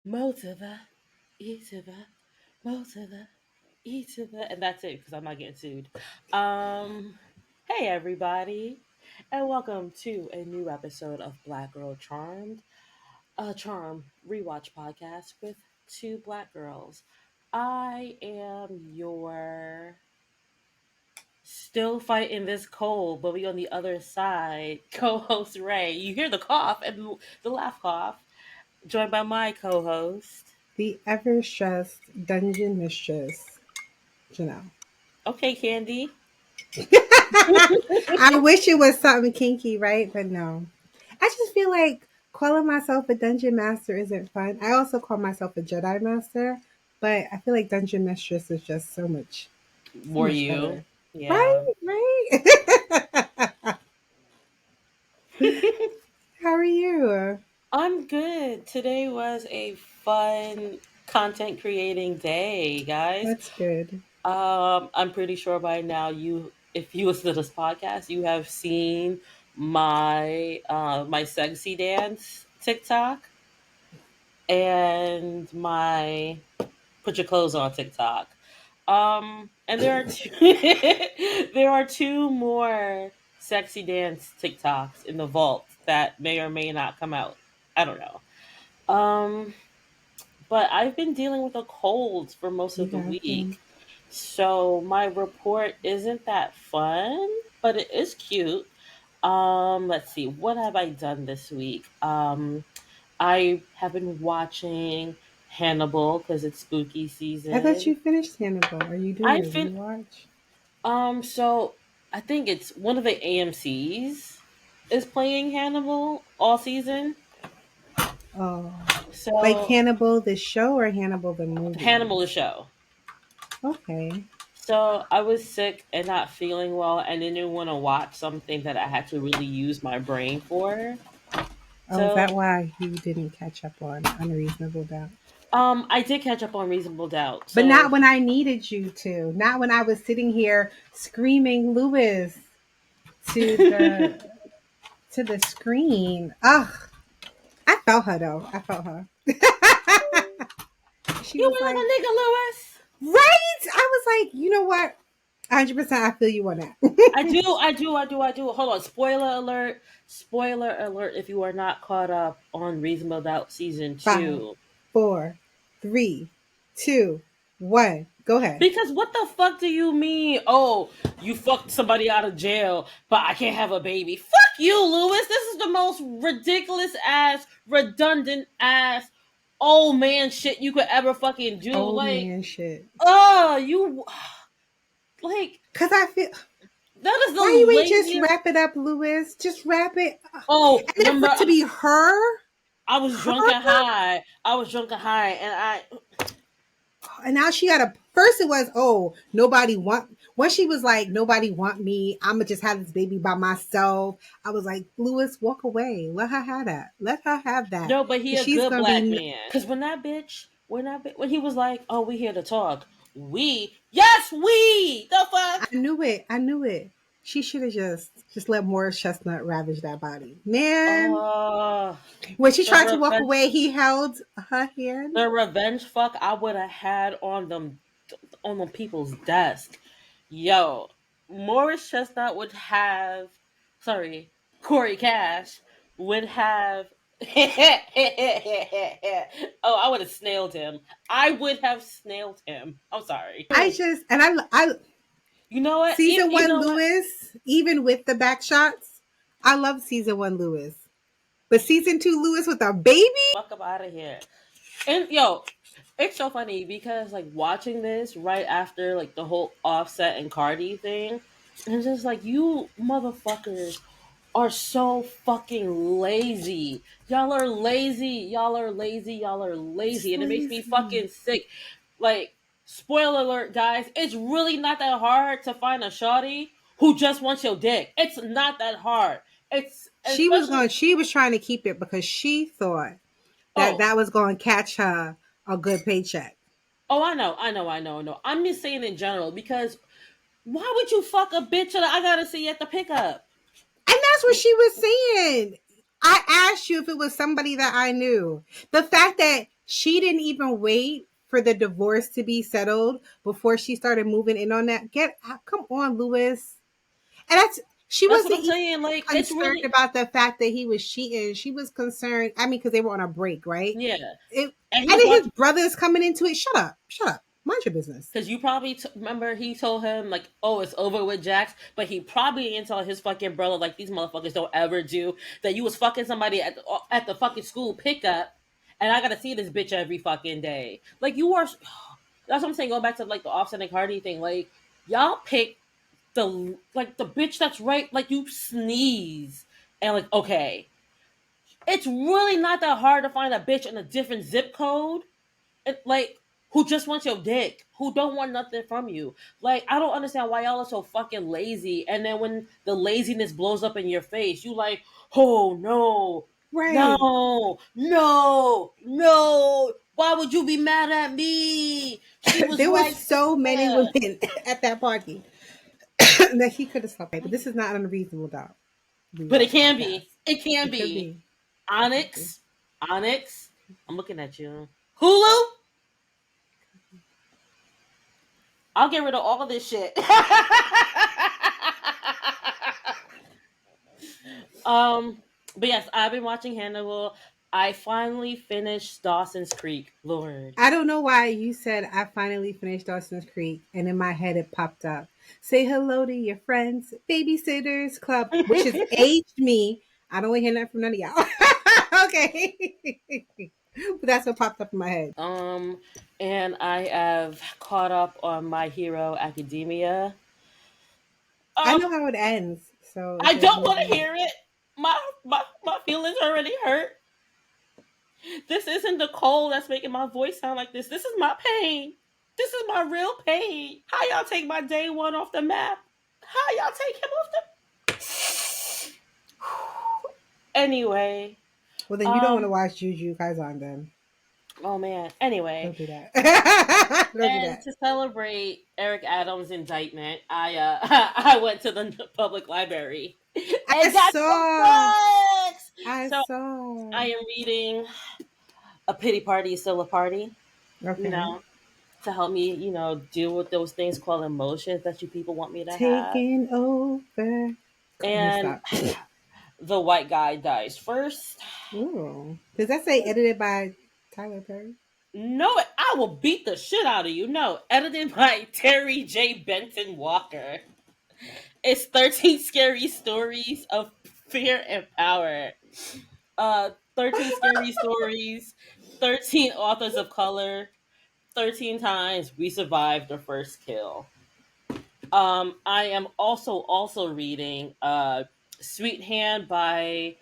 Mo to the E to the Mo to the E to the, and that's it because I'm not getting sued. Um, hey everybody, and welcome to a new episode of Black Girl Charmed, a charm rewatch podcast with two black girls. I am your still fighting this cold, but we on the other side co-host Rae. You hear the cough and the laugh cough, joined by my co-host. The ever stressed dungeon mistress, Janelle. Okay, Candy. I wish it was something kinky, right? But no. I just feel like calling myself a dungeon master isn't fun. I also call myself a Jedi master, but I feel like dungeon mistress is just so Were much you? better. Yeah. Right? Right? How are you? I'm good. Today was a fun content creating day, guys. That's good. I'm pretty sure by now if you listen to this podcast, you have seen my sexy dance TikTok and my put your clothes on TikTok. And there are there are two more sexy dance TikToks in the vault that may or may not come out. I don't know. Um, but I've been dealing with a cold for most You of the have been. week. So my report isn't that fun, but it is cute. Let's see, what have I done this week? I have been watching Hannibal because it's spooky I thought season. you finished Hannibal. Are you doing I a fin rewatch? so I think it's one of the AMC's is playing Hannibal all season. Oh. Like So Hannibal the show or Hannibal the movie? Hannibal the show. Okay. So I was sick and not feeling well and didn't want to watch something that I had to really use my brain for. Oh, is So that why you didn't catch up on Unreasonable Doubt? I did catch up on Reasonable Doubt. But So not when I needed you to. Not when I was sitting here screaming Lewis to the screen. Ugh. I felt her though. I felt her. She you was were like like, a nigga, Lewis. right? I was like, you know what? 100% I feel you on that. I do. Hold on. Spoiler alert. Spoiler alert if you are not caught up on Reasonable Doubt season Five, 2. 4, 3, 2, 1. Go ahead. Because what the fuck do you mean? Oh, you fucked somebody out of jail, but I can't have a baby. Fuck you, Lewis. This is the most ridiculous ass, redundant ass, old man shit you could ever fucking do. Old Like, man shit. you like Cause I feel that is the why you ain't just laziest. wrap it up, Lewis? Just wrap it. Oh, And then for remember it to be her, I was her, drunk and high. I was drunk and high, and I and now she got a. First, it was nobody want. When she was like, nobody want me. I'ma just have this baby by myself. I was like, Lewis, walk away. Let her have that. Let her have that. no, but he Cause a she's good gonna black be. man. Cause when he was like, "Oh, we here to talk," yes, we the fuck. I knew it. I knew it. She should have just let Morris Chestnut ravage that body, man. Uh, When she the tried to walk revenge, away, he held her hand. the revenge fuck I would have had on them people's desk. Yo, Morris Chestnut would have, sorry, Corey Cash would have. Oh, I would have snailed him. I would have snailed him. I'm sorry. I just and I You know what? season You one know what? Lewis, even with the back shots, I love season one Lewis. But season two Lewis with a baby? Fuck up out of here. And yo, it's so funny because like watching this right after like the whole Offset and Cardi thing, and just like you motherfuckers are so fucking lazy. Y'all are lazy. Y'all are lazy. Y'all are lazy, Just and it makes me lazy. fucking sick. Like, spoiler alert, guys, it's really not that hard to find a shawty who just wants your dick. It's not that hard. It's especially She was trying to keep it because she thought that oh that was going to catch her a good paycheck. oh I know. I'm just saying in general because why would you fuck a bitch that I gotta see at the pickup? And that's what she was saying. I asked you if it was somebody that I knew. The fact that She didn't even wait for the divorce to be settled before she started moving in on that. Come on, Lewis. And she That's what wasn't I'm even saying. Like, it's concerned really, about the fact that he was cheating. She was concerned. I mean, because they were on a break, right? yeah. It, And he and was then his watching. brother is coming into it. Shut up. Shut up. Mind your business. Because you probably remember he told him, like, oh, it's over with Jax, but he probably didn't tell his fucking brother, like these motherfuckers don't ever do, that you was fucking somebody at the fucking school pickup, and I gotta see this bitch every fucking day. Like, you are. That's what I'm saying. Going back to like the Offset and Cardi thing, like y'all pick the bitch that's right. Like you sneeze and like okay, it's really not that hard to find a bitch in a different zip code like who just wants your dick, who don't want nothing from you. Like I don't understand why y'all are so fucking lazy. And then when the laziness blows up in your face, you like, oh no, Right. no. Why would you be mad at me? She was There was right so many there. women at that party that he could have slept with. But this is not an unreasonable doubt But it rewatch can podcast. be. It can It could be. be. It could be. Onyx. Onyx. I'm looking at you. Hulu. I'll get rid of all of this shit. Um, but yes, I've been watching Hannibal. I finally finished Dawson's Creek. Lord. I don't know why you said I finally finished Dawson's Creek, and in my head it popped up. Say hello to your friends, Babysitters Club, which has aged me. I don't want to hear that from none of y'all. Okay. But that's what popped up in my head. um, and I have caught up on My Hero Academia. I Um, know how it ends, so if I there's don't no want to reason. hear it. My feelings already hurt. This isn't the cold that's making my voice sound like this. This is my pain. This is my real pain. How y'all take my day one off the map? How y'all take him off the Anyway, Well, then you don't want to um watch Juju Kaizan then. oh man. Anyway, Don't do that. Don't do and that. to celebrate Eric Adams' indictment, I I went to the public library I and got some saw. books. I So saw. I am reading A Pity Party is Still a Party, you Okay. know, to help me, deal with those things called emotions that you people want me to have. Taking over. Let me And stop. the white guy dies first. Ooh. Does that say edited by Tyler Perry? No, I will beat the shit out of you. No, edited by Terry J. Benton Walker. It's 13 scary stories of fear and power. 13 scary stories, 13 authors of color, 13 times we survived the first kill. I am also reading Sweet Hand by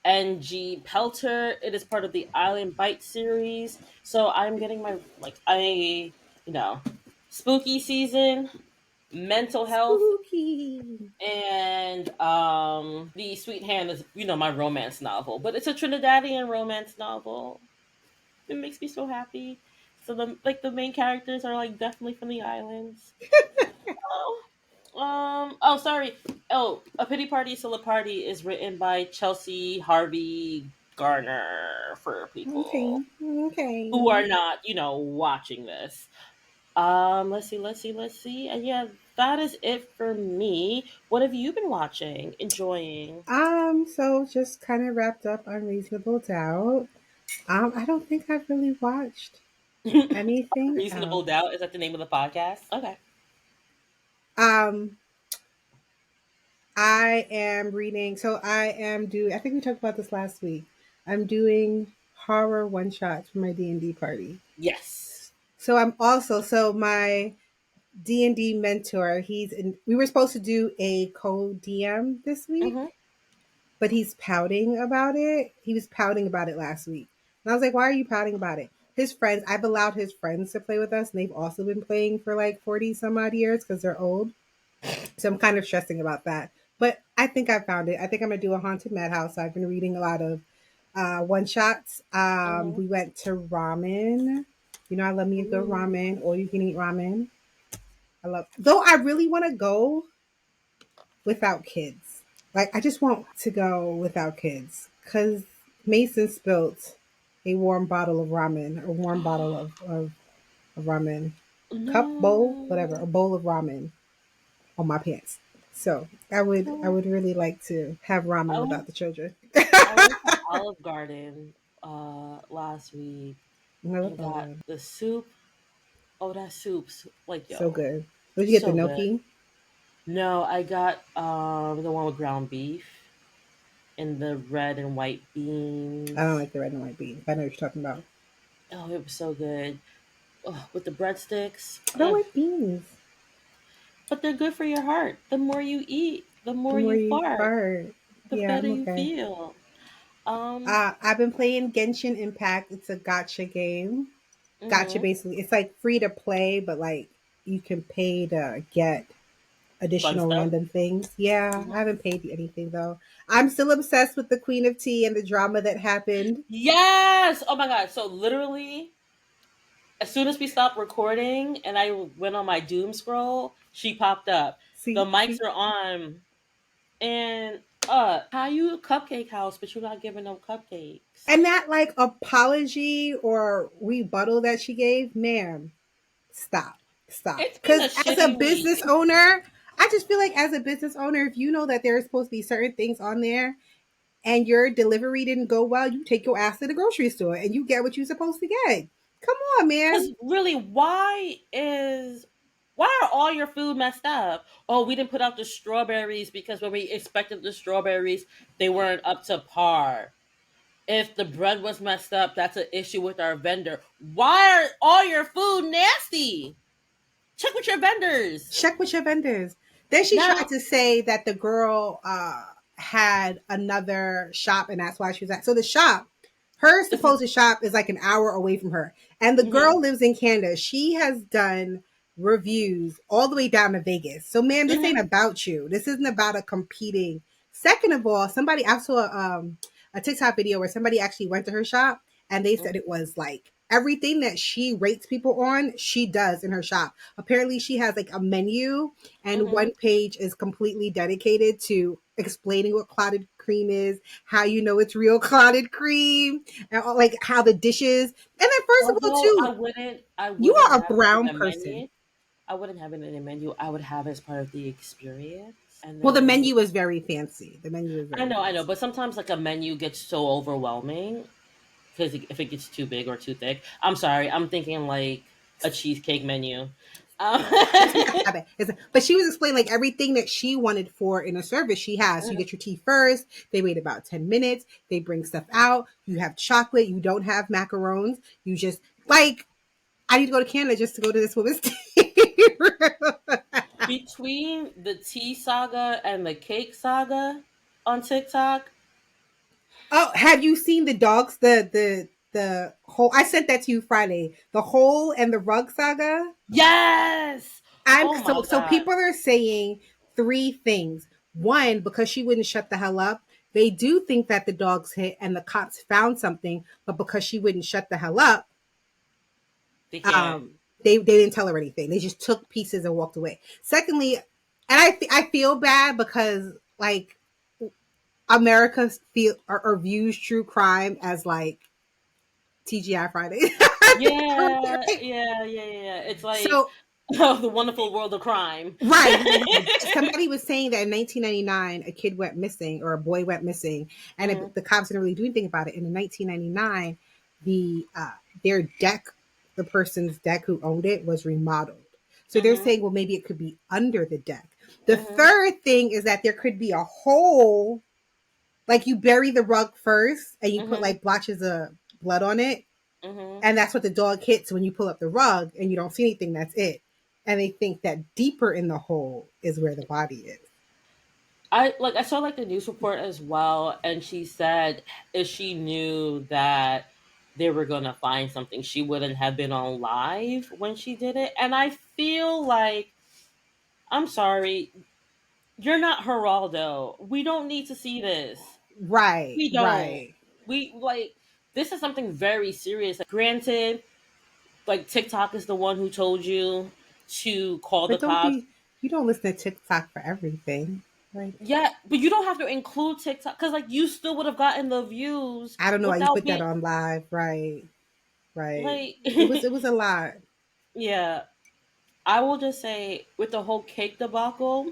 N.G. Pelter. It is part of the Island Bite series. So I'm getting my you know spooky season, mental health, Spooky. and the Sweet Hand is my romance novel, but it's a Trinidadian romance novel. It makes me so happy. So the main characters are like definitely from the islands. Oh, oh, sorry. Oh, A Pity Party Still a Party is written by Chelsea Harvey Garner for Okay. people who Okay. are not, watching this. Let's see. And yeah, that is it for me. What have you been watching, enjoying? So just kind of wrapped up Unreasonable Doubt. I don't think I've really watched anything Reasonable else. Doubt, is that the name of the podcast? Okay. Um, I am reading. So I am do. I think we talked about this last week. I'm doing horror one shots for my D&D party. Yes. So I'm also my D&D mentor. We were supposed to do a co DM this week, Mm-hmm. but he's pouting about it. He was pouting about it last week. And I was like, why are you pouting about it? His friends, I've allowed his friends to play with us, and they've also been playing for like 40 some odd years because they're old. So I'm kind of stressing about that. But I think I found it. I think I'm going to do a haunted madhouse. So I've been reading a lot of one shots. Mm-hmm. We went to ramen. You know, I love me a good Ooh. ramen, or you can eat ramen. Though I really want to go without kids. Like, I just want to go without kids because Mason spilt a warm bottle of ramen, a warm bottle of ramen, cup, bowl, whatever, No. a bowl of ramen on my pants. So I would really like to have ramen I without went the children. I went to Olive Garden last week I love and got ramen. the soup. Oh, that soup's like So yo, good. Would you get the so good. gnocchi? No, I got the one with ground beef and the red and white I don't beans. like the red and white beans. I know what you're talking about. Oh, it was so good. Oh, with the breadsticks. I don't like beans. But they're good for your heart. The more you eat, the The more more you you fart, fart. the Yeah, better I'm you okay. feel. Um, I've been playing Genshin Impact. It's a gotcha game. Gotcha mm-hmm. basically. It's like free to play, but like you can pay to get Fun additional stuff. random things. Yeah, I Mhm. haven't paid anything though. I'm still obsessed with the Queen of Tea and the drama that happened. Yes. Oh my god. So literally, as soon as we stopped recording and I went on my doom scroll, she popped up. The mics See, are on, and how you a cupcake house, but you're not giving no cupcakes? and that like apology or rebuttal that she gave, ma'am, stop, stop. It's been Because a as a shitty week. business owner, I just feel like as a business owner, if you know that there are supposed to be certain things on there and your delivery didn't go well, you take your ass to the grocery store and you get what you're supposed to get. Come on, Because man. really, why are all your food messed up? Oh, we didn't put out the strawberries because when we expected the strawberries, they weren't up to par. If the bread was messed up, that's an issue with our vendor. Why are all your food nasty? Check with your vendors. Check with your vendors. Then she tried Now, to say that the girl had another shop and that's why she was at. So the shop, her this is supposed shop is like an hour away from her. And the mhm, girl lives in Canada. She has done reviews all the way down to Vegas. So, man, this ain't mhm, about you. This isn't about a competing. Second of all, somebody I saw a TikTok video where somebody actually went to her shop and they said mhm, it was like everything that she rates people on, she does in her shop. Apparently, she has like a menu, and mhm. one page is completely dedicated to explaining what clotted cream is, how you know it's real clotted cream, and like how the dishes. And then, first of all, Although too, I you wouldn't are a have it in brown the person. menu. I wouldn't have it in the menu. I would have it as part of the experience. And Well, the then menu is very fancy. The menu is very I know, fancy. but sometimes like a menu gets so overwhelming because if it gets too big or too thick. I'm sorry, I'm thinking like a cheesecake menu. Um, It's not that bad. But she was explaining like everything that she wanted for in a service she has. You get your tea first. They wait about 10 minutes. They bring stuff out. You have chocolate. You don't have macarons. You just like, I need to go to Canada just to go to this woman's tea room. Between the tea saga and the cake saga on TikTok, Oh, have you seen the dogs? The whole, I sent that to you Friday. The whole and the rug saga. yes. I'm Oh my so god, people are saying three things. One, because she wouldn't shut the hell up. They do think that the dogs hit and the cops found something, but because she wouldn't shut the hell up, they can't. they didn't tell her anything. They just took pieces and walked away. Secondly, and I feel bad because like America feel or views true crime as like TGI Friday. Yeah, yeah, yeah, yeah. It's like So oh, the wonderful world of crime. right. Somebody was saying that in 1999, a kid went missing or a boy went missing, and Mhm, the cops didn't really do anything about it. And in 1999, the their deck, the person's deck who owned it, was remodeled. So they're mhm, saying, well, maybe it could be under the deck. The mhm, third thing is that there could be a hole, like you bury the rug first and you put mhm, like blotches of blood on it, mhm. and that's what the dog hits when you pull up the rug and you don't see anything. That's it. And they think that deeper in the hole is where the body is. I saw like the news report as well, and she said if she knew that they were gonna find something, she wouldn't have been on live when she did it. And I feel like I'm sorry, you're not Geraldo. We don't need to see this. Right, We don't. right. We like this is something very serious. Granted, like TikTok is the one who told you to call the But don't cops. be, you don't listen to TikTok for everything. Like, Yeah, but you don't have to include TikTok because like you still would have gotten the views I don't know why you without put that being on live. Right. Right. like It was a lot. yeah. I will just say with the whole cake debacle,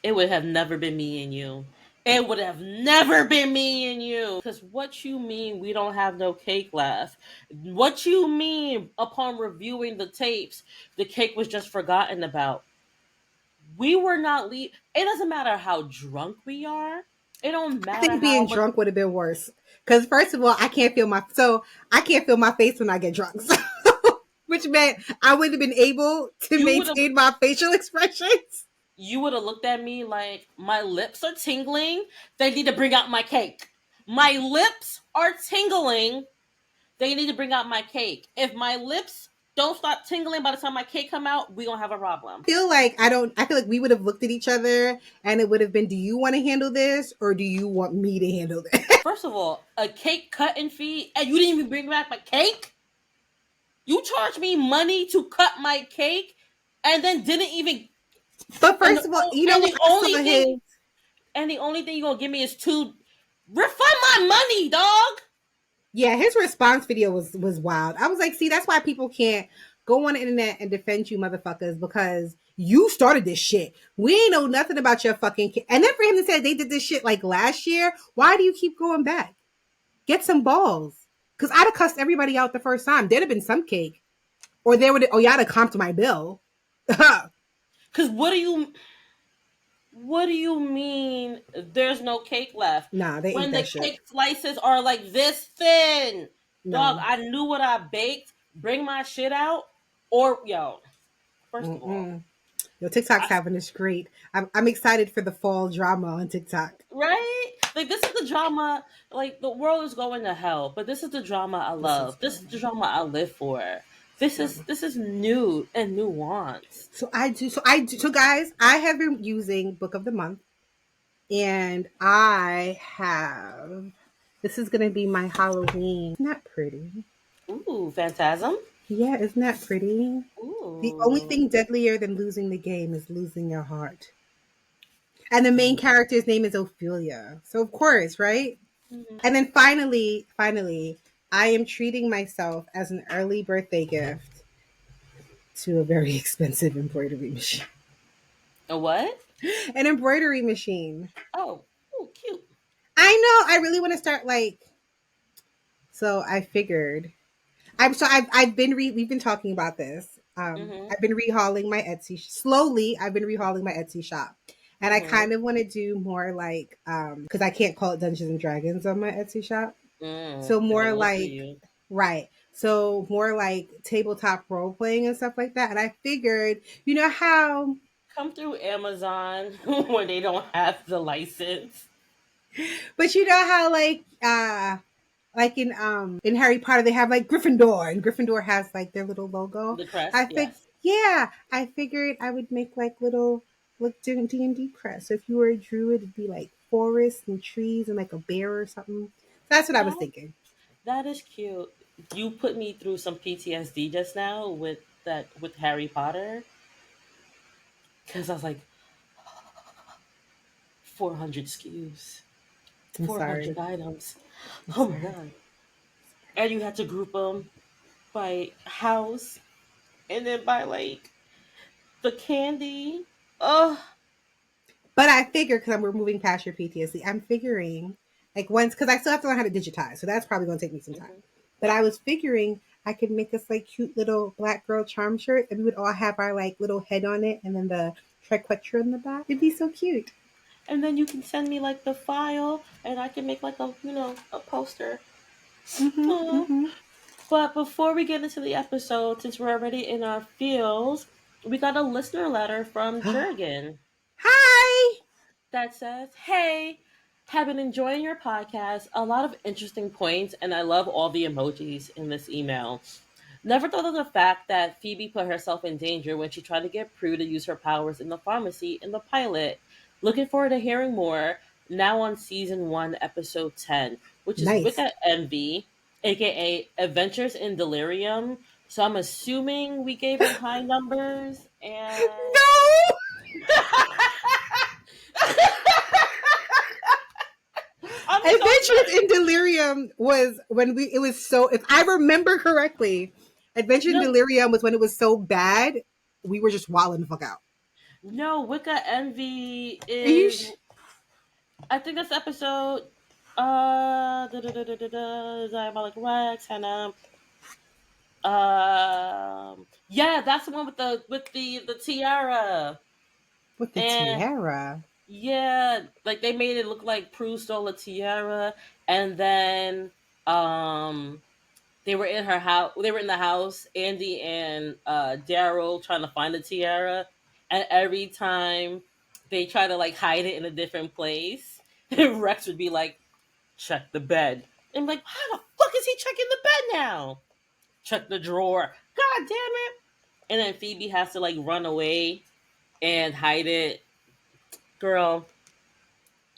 it would have never been me and you. It would have never been me and you. Because what you mean we don't have no cake left? What you mean upon reviewing the tapes, the cake was just forgotten about? We were not It doesn't matter how drunk we are. It don't I matter think how being much drunk would have been worse. Because first of all, I can't feel my face when I get drunk. So, which meant I wouldn't have been able to you would have maintain my facial expressions. you would have looked at me like my lips are tingling. They need to bring out my cake. My lips are tingling. They need to bring out my cake. If my lips don't stop tingling by the time my cake come out, we gonna have a problem. I feel like we would have looked at each other and it would have been, do you want to handle this or do you want me to handle this? First of all, a cake cutting fee, and you didn't even bring back my cake. You charged me money to cut my cake, and then didn't even. But And first of all, you know and what the I only saw his thing and the only thing you gonna give me is to refund my money, dog. Yeah, his response video was wild. I was like, see, that's why people can't go on the internet and defend you motherfuckers, because you started this shit. We ain't know nothing about your fucking kid. And then for him to say they did this shit like last year, why do you keep going back? Get some balls. Cause I'd have cussed everybody out the first time. There'd have been some cake. Or they would, oh, y'all have comped my bill. Cause what do you mean there's no cake left? Nah, they ate When the that shit. cake slices are like this thin. Dog, No. I knew what I baked. Bring my shit out. Or yo, first of all, Mm-mm. Yo, TikTok's I, having this great. I'm excited for the fall drama on TikTok. right? Like this is the drama. Like the world is going to hell, but this is the drama I This is love. This is the drama I live for. This is new and nuanced. So guys, I have been using Book of the Month, and I have, this is gonna be my Halloween. Isn't that pretty? Ooh, phantasm. Yeah, isn't that pretty? The only Ooh. thing deadlier than losing the game is losing your heart. And the main character's name is Ophelia. So of course, right? Mhm. And then finally, I am treating myself as an early birthday gift to a very expensive embroidery machine. A what? An embroidery machine. Oh, ooh, cute. I know. I really want to start like. So I figured. I've been we've been talking about this. Mhm. I've been rehauling my Etsy slowly. I've been rehauling my Etsy shop, and I Mhm. kind of want to do more like because I can't call it Dungeons and Dragons on my Etsy shop. So It more ain't work for like, you. right. So more like tabletop role playing and stuff like that. And I figured, you know how, Come through Amazon when they don't have the license. but you know how like in Harry Potter they have like Gryffindor, and Gryffindor has like their little logo. The crest, I think, yes. yeah, I figured I would make like little like D&D crest. So if you were a druid, it'd be like forests and trees and like a bear or something. That's what I was That thinking. that is cute. You put me through some PTSD just now with Harry Potter because I was like 400 SKUs, I'm 400 sorry. items. I'm Oh my sorry. god! And you had to group them by house and then by like the candy. Oh, But I figured, because we're moving past your PTSD, I'm figuring like once, because I still have to learn how to digitize, so that's probably going to take me some time. mhm. But I was figuring I could make us like cute little black girl charm shirt, and we would all have our like little head on it, and then the triquetra in the back. It'd be so cute. And then you can send me like the file, and I can make like a poster. Mm-hmm, Aw. mm-hmm. But before we get into the episode, since we're already in our feels, we got a listener letter from Jurgen Hi. that says, "Hey, have been enjoying your podcast. A lot of interesting points, and I love all the emojis in this email. Never thought of the fact that Phoebe put herself in danger when she tried to get Prue to use her powers in the pharmacy in the pilot. Looking forward to hearing more now on season 1, episode 10, which is Nice. Wicca Envy, aka Adventures in Delirium. So I'm assuming we gave it high numbers and No. Adventures in Delirium was when it was so, if I remember correctly, Adventure in No, Delirium was when it was so bad, we were just wilding the fuck out. no, Wicca Envy Are you is. I think that's episode. Diabolic Rex and yeah, that's the one with the tiara. with the And tiara? yeah, like they made it look like Prue stole a tiara, and then um they were in her house. They were in the house. Andy and Daryl trying to find the tiara, and every time they try to like hide it in a different place, Rex would be like, "Check the bed," and I'm like, "How the fuck is he checking the bed now? Check the drawer. God damn it!" And then Phoebe has to like run away and hide it. Girl,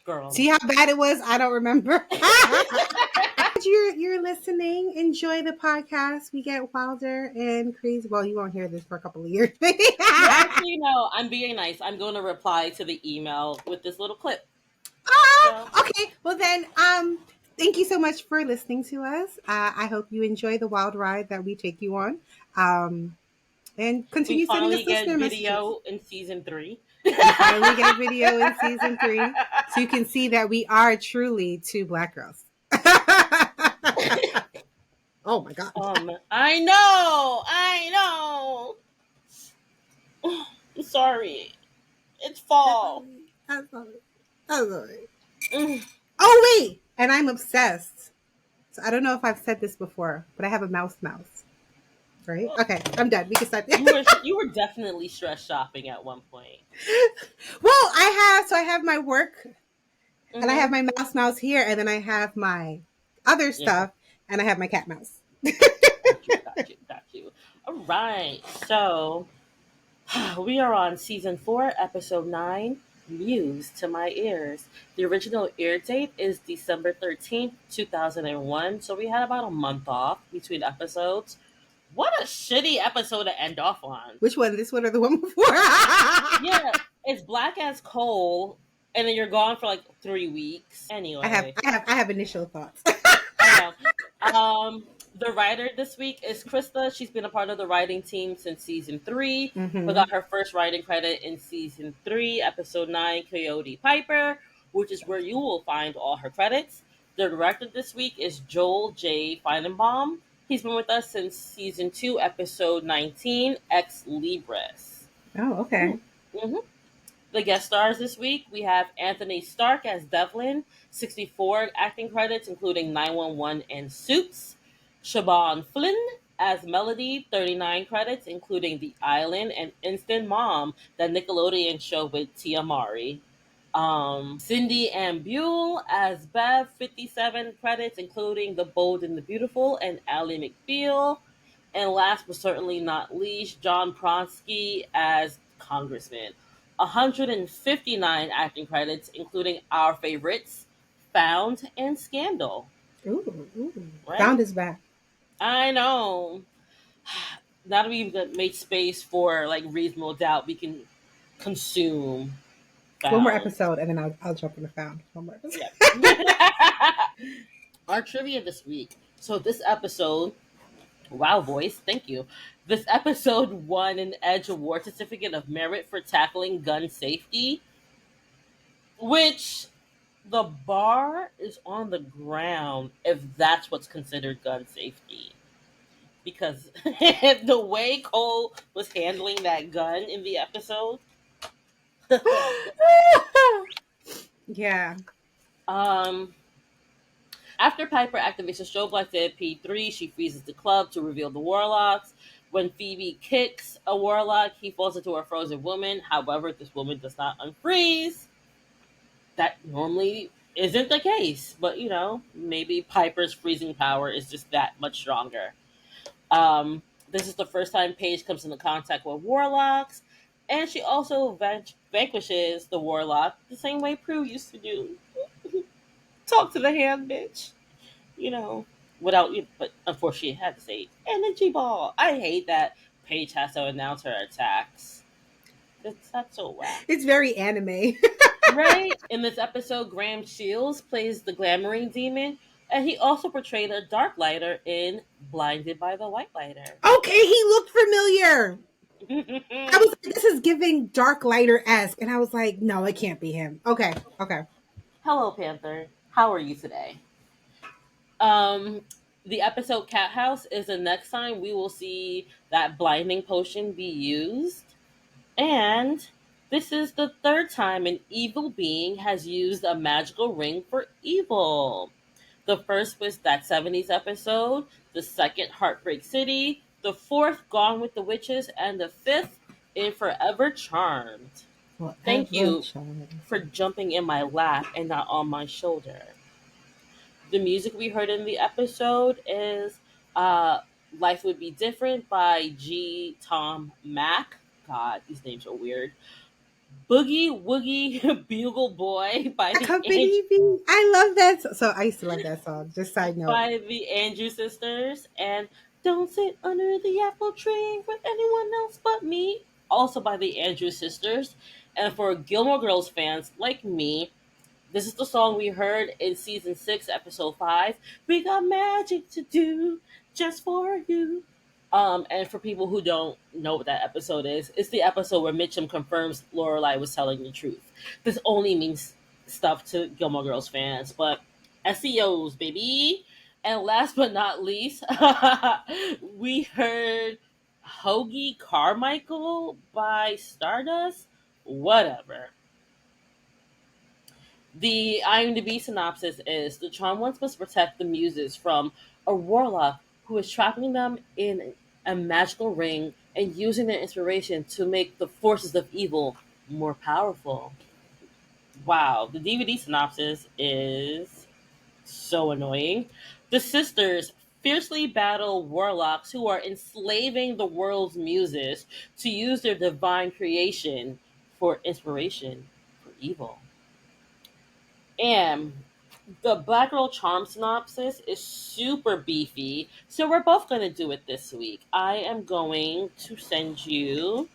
girl. See how bad it was? I don't remember. You're listening. Enjoy the podcast. We get wilder and crazy. Well, you won't hear this for a couple of years. Well, actually, no. I'm being nice. I'm going to reply to the email with this little clip. So Okay. Well then, thank you so much for listening to us. I hope you enjoy the wild ride that we take you on. And we continue sending us finally get listener messages. video in season 3. We finally get a video in season 3, so you can see that we are truly two black girls. Oh my god. I know. I know. I'm sorry. It's fall. I'm sorry. I'm sorry. Mm. Oh wait, and I'm obsessed. So I don't know if I've said this before, but I have a mouse. Right? Okay, I'm done. We can start. You were definitely stress shopping at one point. Well, I have my work, and I have Mm-hmm. my mouse here, and then I have my other Yeah. stuff, and I have my cat mouse. Got you. All right. So we are on season 4, episode 9, Muse to My Ears. The original air date is December 13th, 2001. So we had about a month off between episodes. What a shitty episode to end off on. Which one? This one or the one before? Yeah, it's black as coal, and then you're gone for like 3 weeks. I have Anyway, I have initial thoughts. I know. The writer this week is Krista. She's been a part of the writing team since season 3, but Mm-hmm. got her first writing credit in season 3, episode 9, Coyote Piper, which is where you will find all her credits. The director this week is Joel J. Feinenbaum. He's been with us since season 2, episode 19, Ex Libris. Oh, okay. Mm-hmm. The guest stars this week, we have Anthony Stark as Devlin, 64 acting credits, including 911 and Suits. Siobhan Flynn as Melody, 39 credits, including The Island and Instant Mom, the Nickelodeon show with Tia Mari. Cindy Ann Buell as Bev, 57 credits, including The Bold and the Beautiful and Ally McBeal. And last but certainly not least, John Pronsky as Congressman. 159 acting credits, including our favorites, Found and Scandal. Ooh. Right? Found is back. I know. Now that we've made space for like reasonable doubt, we can consume One more Found. episode, and then I'll jump into Found. One more episode. Yeah. Our trivia this week. So this episode, wow, voice, thank you. This episode won an Edge Award Certificate of Merit for tackling gun safety, which the bar is on the ground if that's what's considered gun safety. Because the way Cole was handling that gun in the episode. Yeah. um After Piper activates a strobe light at P3, she freezes the club to reveal the warlocks. When Phoebe kicks a warlock, he falls into a frozen woman. However, this woman does not unfreeze. That normally isn't the case, but maybe Piper's freezing power is just that much stronger. This is the first time Paige comes into contact with warlocks, and she also vanquishes the warlock the same way Prue used to do. Talk to the hand, bitch. Without, but unfortunately, it had to say energy ball. I hate that Paige has to announce her attacks. That's so whack. It's very anime. Right? In this episode, Graham Shields plays the glamoring demon, and he also portrayed a dark lighter in Blinded by the White Lighter. Okay, he looked familiar. I was like, this is giving Dark Lighter esque, and I was like, no, it can't be him. Okay, okay. Hello, Panther. How are you today? Um, the episode Cat House is the next time we will see that blinding potion be used. And this is the third time an evil being has used a magical ring for evil. The first was that 70s episode, the second, Heartbreak City, the fourth, Gone with the Witches, and the fifth, in Forever Charmed. Thank Forever you child. for jumping in my lap and not on my shoulder. The music we heard in the episode is uh, Life Would Be Different by G. Tom Mack. God, these names are weird. Boogie Woogie Bugle Boy Accompany me. I love that. So I used to love that song. Just side note. by the Andrew Sisters, and Don't Sit Under the Apple Tree with Anyone Else But Me, also by the Andrew Sisters. And for Gilmore Girls fans like me, this is the song we heard in season 6, episode 5. We got magic to do just for you. And for people who don't know what that episode is, it's the episode where Mitchum confirms Lorelai was telling the truth. This only means stuff to Gilmore Girls fans, but SEOs, baby. And last but not least, we heard Hoagie Carmichael by Stardust. Whatever. The IMDb synopsis is the Charmed Ones must protect the Muses from a warlock who is trapping them in a magical ring and using their inspiration to make the forces of evil more powerful. Wow, the DVD synopsis is so annoying. The sisters fiercely battle warlocks who are enslaving the world's muses to use their divine creation for inspiration for evil. And the Black Girl Charm synopsis is super beefy, so we're both going to do it this week. I am going to send you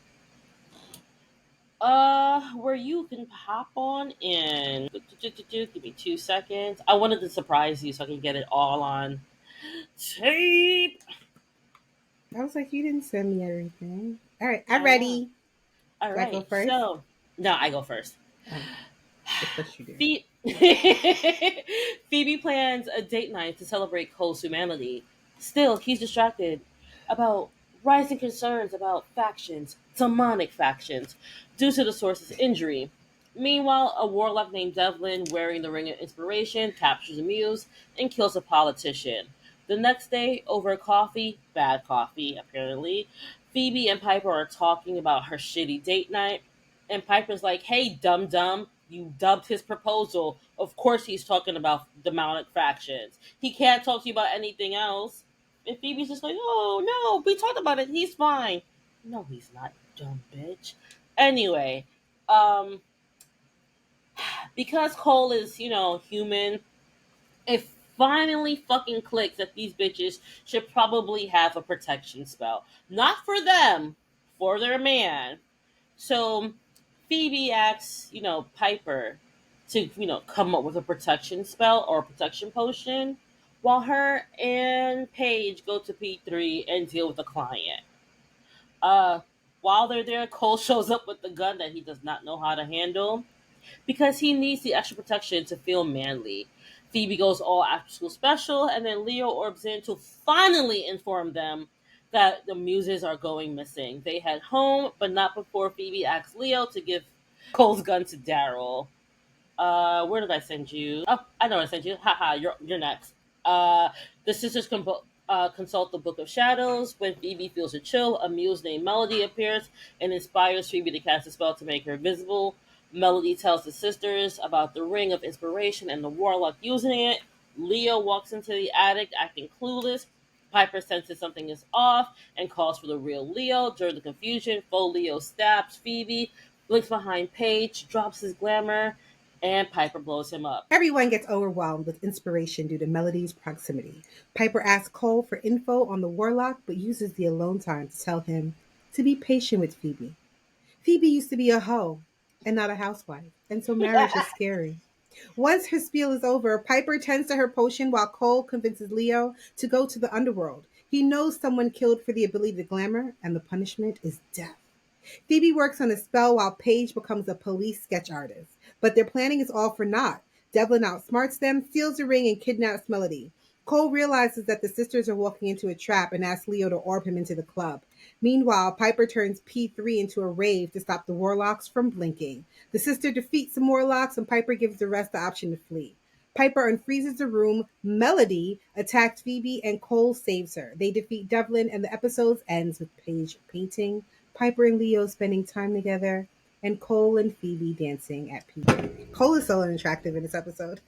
where you can hop on in. Give me 2 seconds. I wanted to surprise you so I can get it all on tape. I was like, you didn't send me everything. All right, I'm I know. ready. All Do I go right, first? so no, I go first. Oh, of course you do. Phoebe, Phoebe plans a date night to celebrate Cole's humanity. Still, he's distracted about rising concerns about factions, demonic factions, due to the source's injury. Meanwhile, a warlock named Devlin, wearing the Ring of Inspiration, captures a Muse and kills a politician. The next day, over coffee, bad coffee apparently, Phoebe and Piper are talking about her shitty date night, and Piper's like, "Hey, dum dum, you dubbed his proposal. Of course, he's talking about demonic factions. He can't talk to you about anything else." And Phoebe's just like, "Oh no, we talked about it. He's fine." No, he's not, dumb bitch. Anyway, um, because Cole is, human, it finally fucking clicks that these bitches should probably have a protection spell. Not for them, for their man. So Phoebe asks, Piper to, come up with a protection spell or a protection potion, while her and Paige go to P3 and deal with the client. Uh, while they're there, Cole shows up with the gun that he does not know how to handle because he needs the extra protection to feel manly. Phoebe goes all after school special, and then Leo orbs in to finally inform them that the muses are going missing. They head home, but not before Phoebe asks Leo to give Cole's gun to Daryl. Where did I send you? Oh, I know I sent you. Haha, you're next. Uh, the sisters consult the Book of Shadows. When Phoebe feels a chill, a muse named Melody appears and inspires Phoebe to cast a spell to make her visible. Melody tells the sisters about the Ring of Inspiration and the warlock using it. Leo walks into the attic acting clueless. Piper senses something is off and calls for the real Leo. During the confusion, faux Leo stabs Phoebe, blinks behind Paige, drops his glamour, and Piper blows him up. Everyone gets overwhelmed with inspiration due to Melody's proximity. Piper asks Cole for info on the warlock, but uses the alone time to tell him to be patient with Phoebe. Phoebe used to be a hoe. and not a housewife. And so marriage is scary. Once her spiel is over, Piper tends to her potion while Cole convinces Leo to go to the underworld. He knows someone killed for the ability to glamour, and the punishment is death. Phoebe works on a spell while Paige becomes a police sketch artist. But their planning is all for naught. Devlin outsmarts them, steals the ring, and kidnaps Melody. Cole realizes that the sisters are walking into a trap and asks Leo to orb him into the club. Meanwhile, Piper turns P3 into a rave to stop the warlocks from blinking. The sister defeats the warlocks, and Piper gives the rest the option to flee. Piper unfreezes the room, Melody attacks Phoebe, and Cole saves her. They defeat Devlin, and the episode ends with Paige painting, Piper and Leo spending time together, and Cole and Phoebe dancing at PJ. Cole is so unattractive in this episode.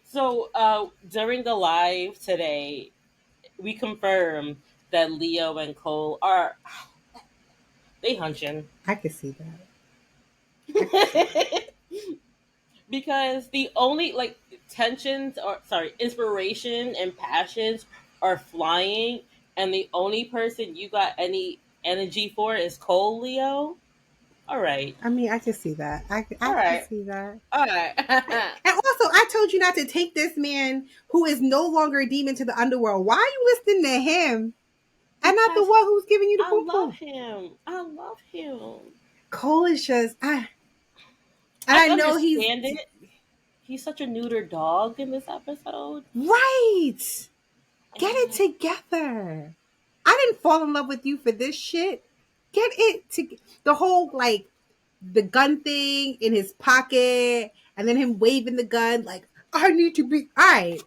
So during the live today, we confirmed that Leo and Cole are they hunching. I could see that. I could see that. Because the only like tensions or sorry, inspiration and passions are flying, and the only person you got any energy for is Cole, Leo. All right. I mean, I could see that. All I could right. see that. All right. And also, I told you not to take this man who is no longer a demon to the underworld. Why are you listening to him and not the Because one who's giving you the I poo love poo? him. I love him. Cole is just, and I I can know he's understand it. He's such a neuter dog in this episode. right. Get it And together. I didn't fall in love with you for this shit. Get it to the whole like the gun thing in his pocket and then him waving the gun like I need to be all right.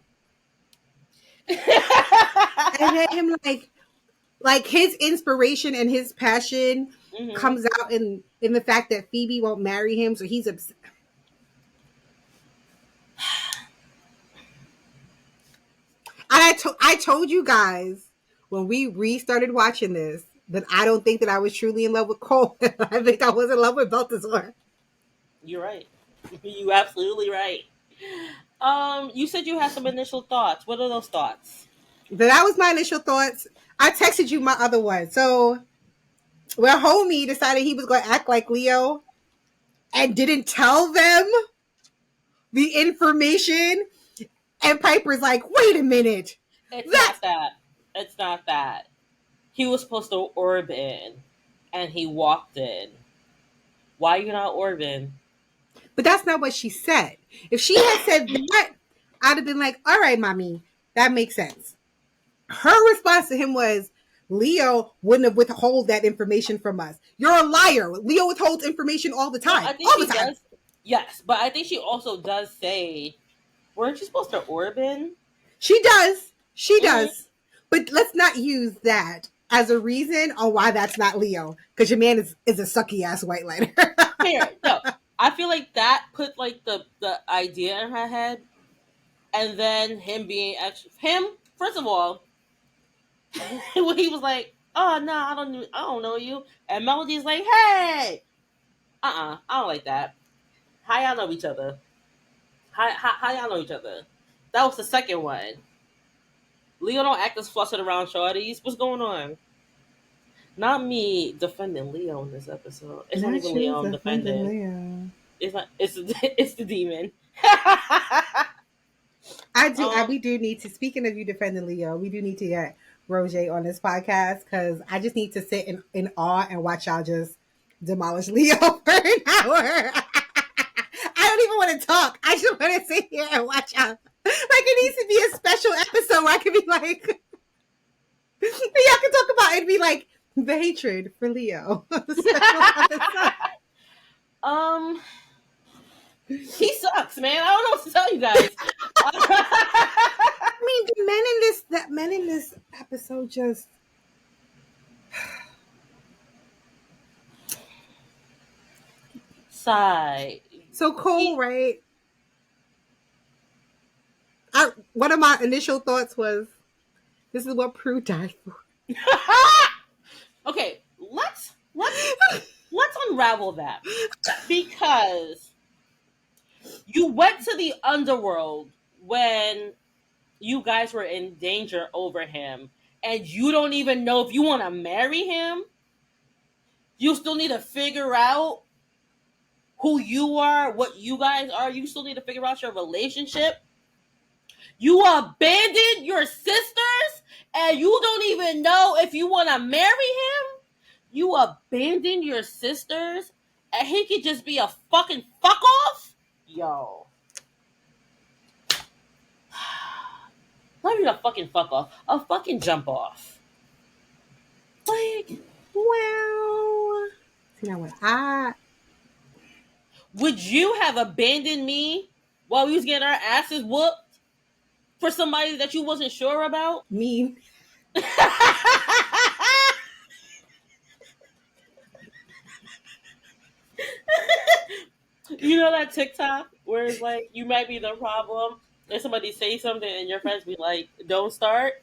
And then him like his inspiration and his passion hmm comes out in the fact that Phoebe won't marry him, so he's upset. I told you guys when we restarted watching this that I don't think that I was truly in love with Cole. I think I was in love with Balthazar. You're right. You absolutely right. You said you had some initial thoughts. What are those thoughts? But that was my initial thoughts. I texted you my other one. So where homie decided he was going to act like Leo and didn't tell them the information, and Piper's like, wait a minute. It's That not that. It's not that. He was supposed to orb in, and he walked in. Why are you not orbing? But that's not what she said. If she had said that, I'd have been like, all right, mommy, that makes sense. Her response to him was, Leo wouldn't have withhold that information from us. You're a liar. Leo withholds information all the No, time. I think All she the time. does. Yes, but I think she also does say, weren't you supposed to orb in? She does. She Mm-hmm. does. But let's not use that as a reason on why that's not Leo. Because your man is a sucky ass white lighter. Here, no. I feel like that put like the idea in her head, and then him being actually him. First of all, when he was like, "Oh no, I don't know you," and Melody's like, "Hey, I don't like that. How y'all know each other? How y'all know each other?" That was the second one. Leo don't act as flustered around shorties. What's going on? Not me defending Leo in this episode. It's not Not even you Leo I'm defending defending. Leo. It's not. It's it's the demon. um. We do need to, speaking of you defending Leo, we do need to get Roger on this podcast because I just need to sit in awe and watch y'all just demolish Leo for an hour. I don't even want to talk. I just want to sit here and watch y'all. Like it needs to be a special episode where I can be like, y'all can talk about it and be like, the hatred for Leo. um. He sucks, man. I don't know what to tell you guys. I mean, the men in this episode just Sigh. so Cole, He. right? One of my initial thoughts was, this is what Prue died for. Okay, let's unravel that, because you went to the underworld when you guys were in danger over him, and you don't even know if you want to marry him. You still need to figure out who you are, what you guys are. You still need to figure out your relationship. You abandoned your sisters and you don't even know if you want to marry him. You abandoned your sisters and he could just be a fucking fuck off? Yo. Not even a fucking fuck off. A fucking jump off. Like, Well, see now what would you have abandoned me while we was getting our asses whooped for somebody that you wasn't sure about? mean. You know that TikTok where it's like you might be the problem and somebody say something and your friends be like, "Don't start."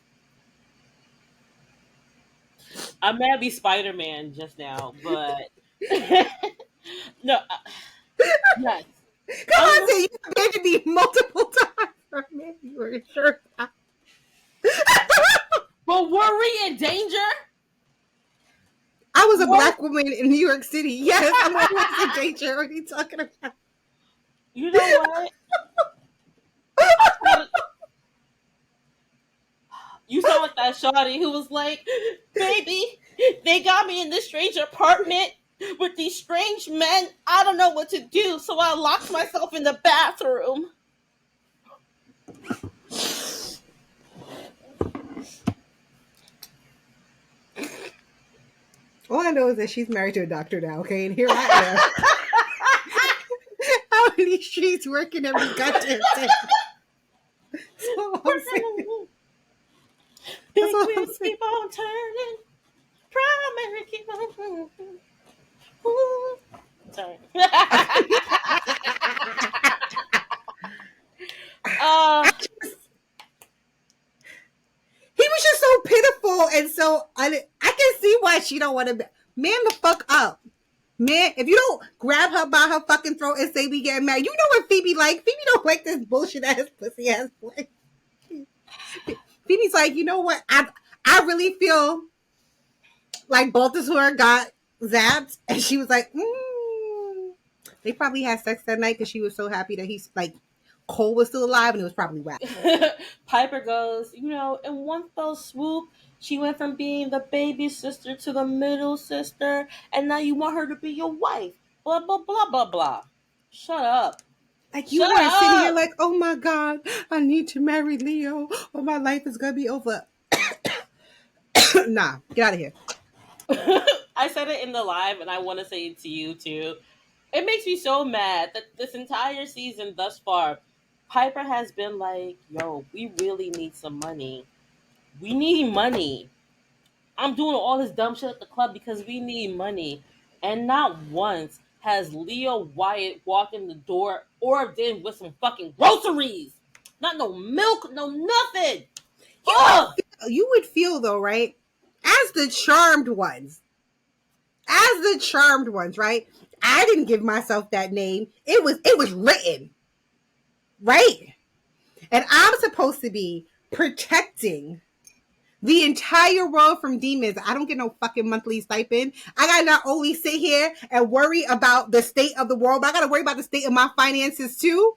I'm gonna be Spider-Man just now, but no, yes, Come I'm. on, say you abandoned me multiple times. Man, you were sure. But were we in danger? I was a What? black woman in New York City. Yes, I'm always in danger. What are you talking about? You know what? I thought you sound like that shawty who was like, "Baby, they got me in this strange apartment with these strange men. I don't know what to do, so I locked myself in the bathroom." All I know is that she's married to a doctor now, okay? And here I am. Out in these streets working every goddamn day. That's all I'm saying. That's Big all I'm wheels saying. keep on turning. Primary keep on turning. Ooh. Sorry. uh, He was just so pitiful and so I can see why she don't want to man the fuck up. Man, if you don't grab her by her fucking throat and say we get mad, you know what Phoebe like? Phoebe don't like this bullshit ass pussy ass boy. Phoebe's like, you know what? I really feel like Balthazar got zapped, and she was like, they probably had sex that night because she was so happy that he's like Cole was still alive, and it was probably whack. Piper goes, in one fell swoop, she went from being the baby sister to the middle sister, and now you want her to be your wife. Blah, blah, blah, blah, blah. Shut up. Like you Shut weren't sitting here up. like, oh my god, I need to marry Leo, or my life is gonna be over. Nah, get out of here. I said it in the live, and I want to say it to you too. It makes me so mad that this entire season thus far, Piper has been like, yo, we really need some money. We need money. I'm doing all this dumb shit at the club because we need money. And not once has Leo Wyatt walked in the door or in with some fucking groceries. Not no milk, no nothing. Ugh! You would feel though, right? As the charmed ones, right? I didn't give myself that name. It was written, right? And I'm supposed to be protecting the entire world from demons. I don't get no fucking monthly stipend. I gotta not only sit here and worry about the state of the world, but I gotta worry about the state of my finances too.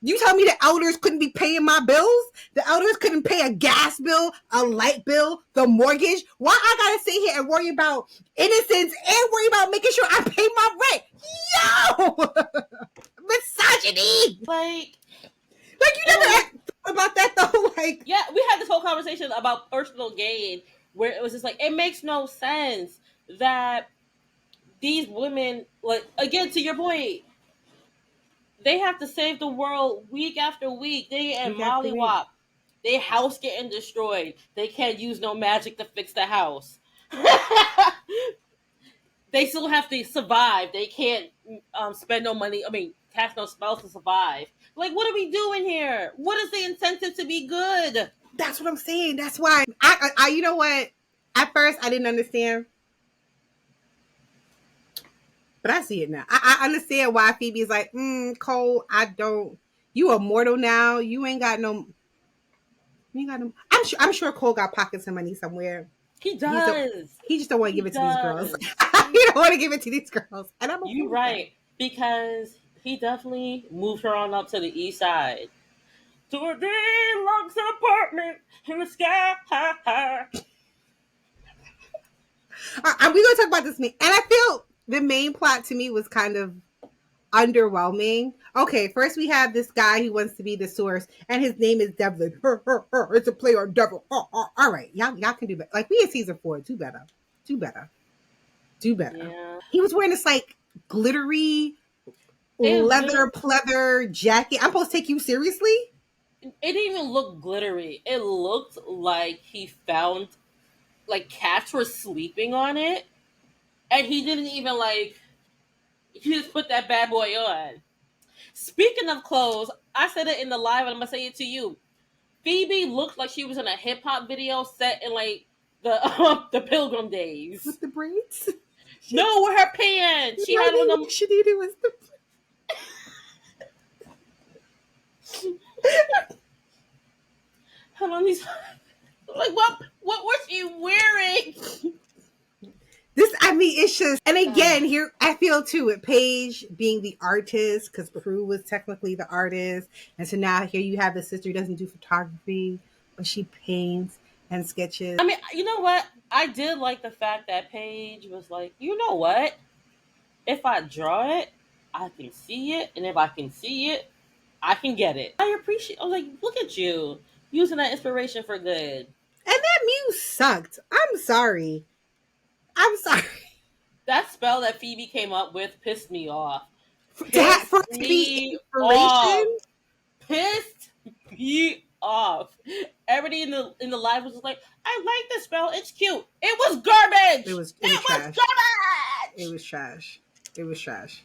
You tell me the elders couldn't be paying my bills? The elders couldn't pay a gas bill, a light bill, the mortgage? Why I gotta sit here and worry about innocence and worry about making sure I pay my rent? Yo! Misogyny! Like, You never thought about that though? Like, yeah, we had this whole conversation about personal gain where it was just like, it makes no sense that these women, like, again, to your point, they have to save the world week after week. They and week after week. Mollywop. Their house getting destroyed. They can't use no magic to fix the house. They still have to survive. They can't spend no money. I mean, cast no spells to survive. Like, what are we doing here? What is the incentive to be good? That's what I'm saying. That's why you know what? At first, I didn't understand, but I see it now. I understand why Phoebe's like, Cole, I don't. You are mortal now. You ain't got no. You ain't got no. I'm sure Cole got pockets of money somewhere. He He does. just don't want to He give it to these girls. does. You don't want to give it to these girls, and I'm okay You with that. right, because he definitely moved her on up to the east side. To a deluxe apartment in the sky. We gonna talk about this, and I feel the main plot to me was kind of underwhelming. Okay, first we have this guy who wants to be the source, and his name is Devlin. It's a play on devil. All right, y'all can do better. Like we in season 4, do better, do better, do better. Yeah. He was wearing this like glittery It leather literally, pleather jacket. I'm supposed to take you seriously? it didn't even look glittery. It looked like he found, like, cats were sleeping on it, and he didn't even, like, he just put that bad boy on. Speaking of clothes, I said it in the live, and I'm gonna say it to you. Phoebe looked like she was in a hip hop video set in, like, the the Pilgrim days. With the braids? No, with her pants. She My had name on you should eat it was the had on these. Like, what was she wearing? this. I mean, it's just, and again, here I feel too with Paige being the artist because Prue was technically the artist, and so now here you have the sister who doesn't do photography, but she paints and sketches. I mean, you know what? I did like the fact that Paige was like, you know what? If I draw it, I can see it, and if I can see it, I can get it. I appreciate. I was like, look at you using that inspiration for good. And that Muse sucked. I'm sorry. I'm sorry. That spell that Phoebe came up with pissed me off. For Pissed it to be me off. inspiration. Pissed me off. Everybody in the live was just like, I like the spell. It's cute. It was garbage. It was It was trash. It garbage. was trash. It was trash.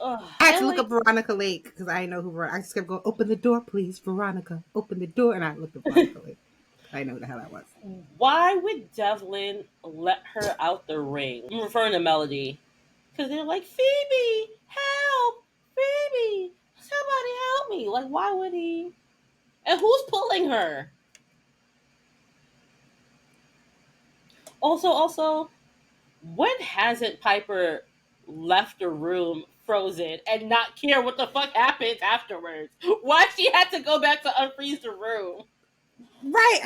Ugh. I had to And look up like, Veronica Lake because I didn't know who Veronica. I just kept going, open the door, please, Veronica. Open the door, and I looked up Veronica Lake. I know who the hell that was. why would Devlin let her out the ring? I'm referring to Melody. Because they're like, Phoebe, help! Phoebe, somebody help me. Like, why would he? And who's pulling her? Also, when hasn't Piper left the room frozen and not care what the fuck happens afterwards? Why she had to go back to unfreeze the room? Right.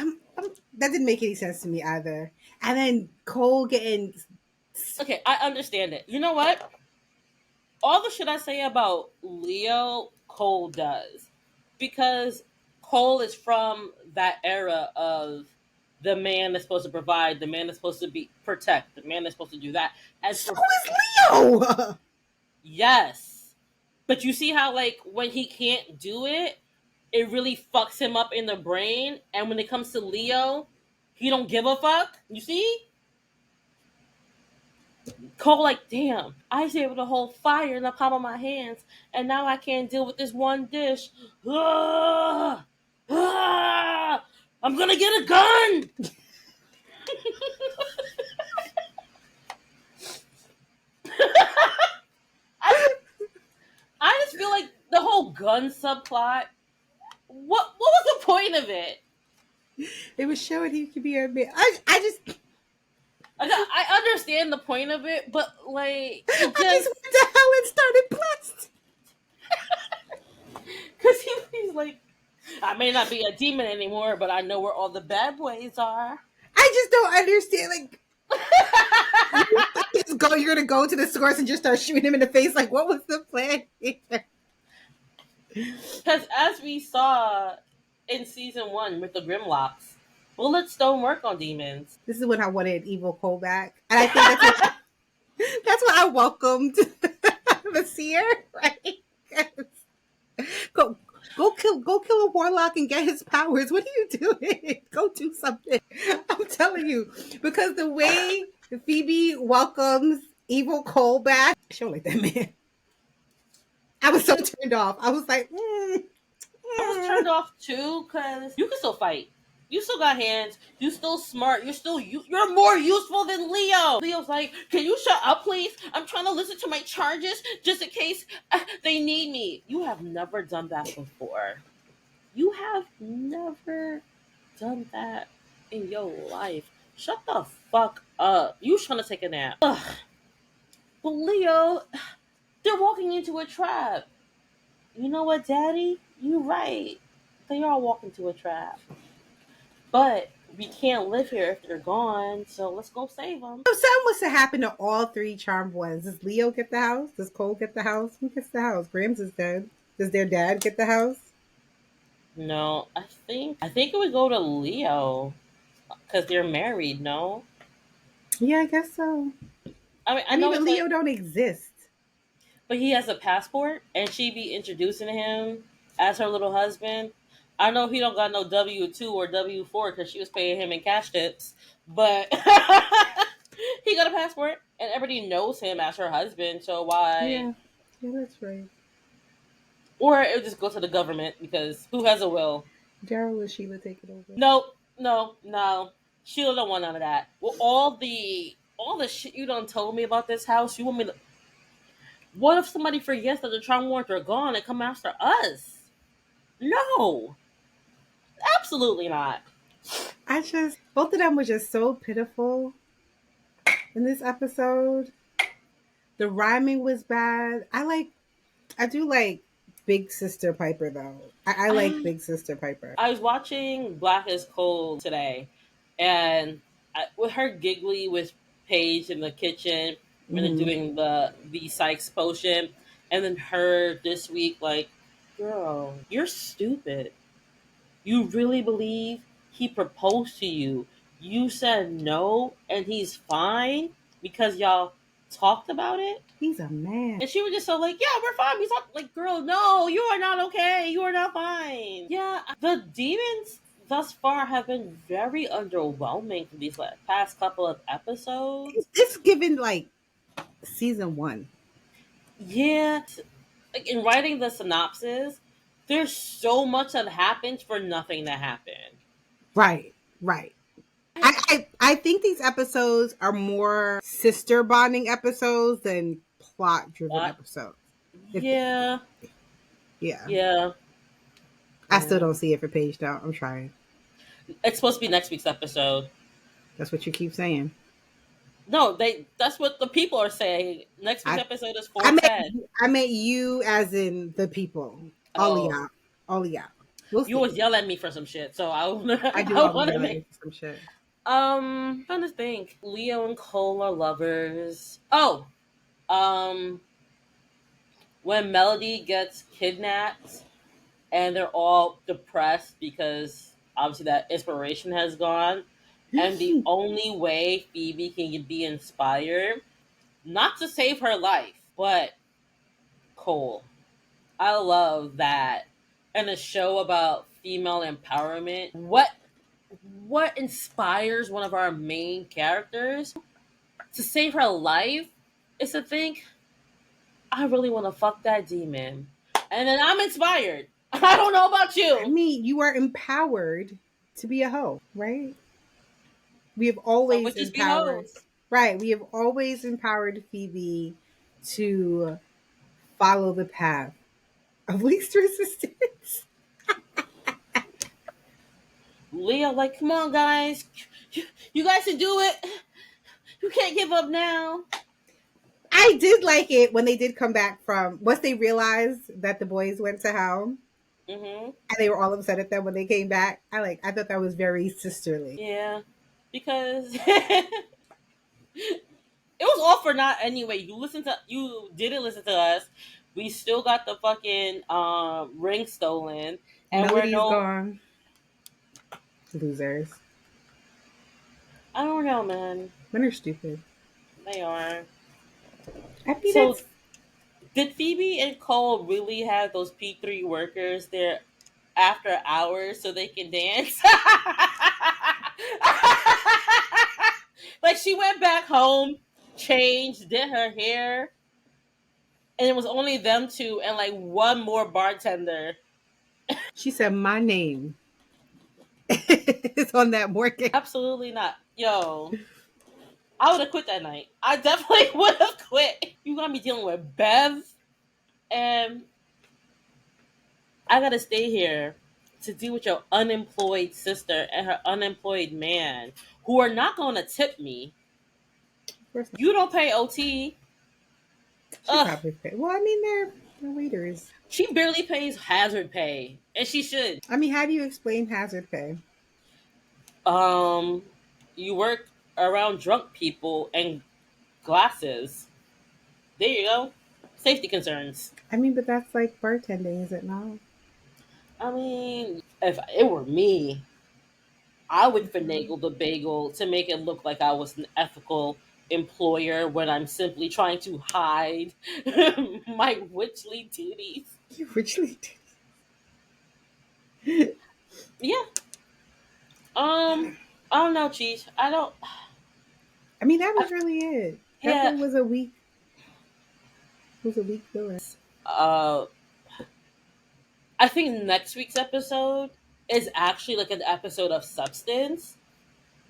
That didn't make any sense to me either. And then Cole getting. Okay, I understand it. You know what? All the shit I say about Leo, Cole does. Because Cole is from that era of the man that's supposed to provide, the man that's supposed to be protect, the man that's supposed to do that. As So for is Leo! yes. But you see how, like, when he can't do it, it really fucks him up in the brain. And when it comes to Leo, he don't give a fuck. You see? Cole, like, damn, I was able to hold fire in the palm of my hands, and now I can't deal with this one dish. Ah! Ah! I'm gonna get a gun! I just feel like the whole gun subplot, what was the point of it? It was showing he could be a man. I just. I understand the point of it, but, like, it I just just, went to hell and started blessed. because he's like, I may not be a demon anymore, but I know where all the bad boys are. I just don't understand. Like, you're gonna go to the source and just start shooting him in the face. Like, what was the plan here? Because as we saw in season 1 with the Grimlocks, bullets don't work on demons. This is when I wanted Evil Cole back, and I think that's what I welcomed the seer, right? Go kill a warlock and get his powers. What are you doing? Go do something. I'm telling you, because the way Phoebe welcomes Evil Cole back, she don't like that man. I was so turned off. I was like, I was turned off too because you can still fight. You still got hands. You still smart. You're more useful than Leo. Leo's like, can you shut up, please? I'm trying to listen to my charges just in case they need me. You have never done that before. You have never done that in your life. Shut the fuck You was trying to take a nap. Ugh. But Leo, they're walking into a trap. You know what, Daddy? You're right. They are walking to a trap. But we can't live here if they're gone, so let's go save them. If something was to happen to all three charmed ones, does Leo get the house? Does Cole get the house? Who gets the house? Grams is dead. Does their dad get the house? No, I think it would go to Leo because they're married. No, Yeah, I guess so. I mean I I mean, know but it's like, Leo don't exist. but he has a passport, and she be introducing him as her little husband. I know he don't got no W-2 or W-4 because she was paying him in cash tips, but he got a passport, and everybody knows him as her husband. So why? Yeah, yeah, that's right. Or it would just go to the government because who has a will? Daryl and Sheila take it over. No, no, no. Sheila don't want none of that. Well, all the shit you done told me about this house, you want me to? What if somebody forgets that the charm warrants are gone and come after us? No, absolutely not. Both of them were just so pitiful in this episode. The rhyming was bad. I do like Big Sister Piper though. I like I Big Sister Piper. I was watching Black is Cold today, and with her giggly with Paige in the kitchen and then Hmm. doing the Sykes potion, and then her this week like, girl, you're stupid. You really believe he proposed to you? You said no, and he's fine because y'all talked about it. He's a man. And she was just so like, yeah, we're fine. We talked like, girl, no, you are not okay. You are not fine. Yeah, the demons thus far have been very underwhelming for these past couple of episodes. It's given like season one. Yeah, like in writing the synopsis, there's so much that happens for nothing to happen. Right, right. I think these episodes are more sister bonding episodes than plot driven What? episodes. If Yeah, Yeah, yeah, I still yeah. don't see it for Paige though. I'm trying. It's supposed to be next week's episode. That's what you keep saying. No, that's what the people are saying. Next week's I episode is I meant 410. I meant you as in the people. All of Oh, y'all. All of y'all. We'll you see. always yell at me for some shit, so I wanna I do I always wanna yell at you make for some shit. trying to think. Leo and Cole are lovers. Oh, um when Melody gets kidnapped and they're all depressed because obviously that inspiration has gone. And the only way Phoebe can be inspired, not to save her life, but Cole. I love that. And a show about female empowerment. What inspires one of our main characters to save her life is to think, I really want to fuck that demon. And then I'm inspired. I don't know about I you. mean, you are empowered to be a hoe, right? We have Some always witches be empowered, hoes. right? We have always empowered Phoebe to follow the path of least resistance. Leo, like, come on, guys. You guys can do it. You can't give up now. I did like it when they did come back from once they realized that the boys went to hell Mm-hmm. and they were all upset at them when they came back. I thought that was very sisterly. Yeah. Because it was all for naught anyway. You didn't listen to us. We still got the fucking ring stolen, and we're Melody's no. gone. Losers. I don't know, man. Men are stupid. They are. I mean, So that's did Phoebe and Cole really have those P3 workers there after hours so they can dance? Like she went back home, changed, did her hair, and it was only them two and like one more bartender. she said my name is on that mortgage. Absolutely not. Yo, I would have quit that night. I definitely would have quit. You got me dealing with Bev, and I gotta stay here to deal with your unemployed sister and her unemployed man who are not gonna tip me. course not. You don't pay OT. She Ugh. probably paid. Well, I mean, they're waiters. She barely pays hazard pay, and she should. I mean, how do you explain hazard pay? Um, you work around drunk people and glasses. There you go. Safety concerns. I mean, but that's like bartending, is it not? I mean, if it were me, I would Mhm. finagle the bagel to make it look like I was an ethical employer when I'm simply trying to hide my witchly duties. You richly Yeah. Um. I don't know, Cheese. I don't. I mean, that I, was really it. yeah. Pepper was a weak villain. Uh. I think next week's episode is actually like an episode of substance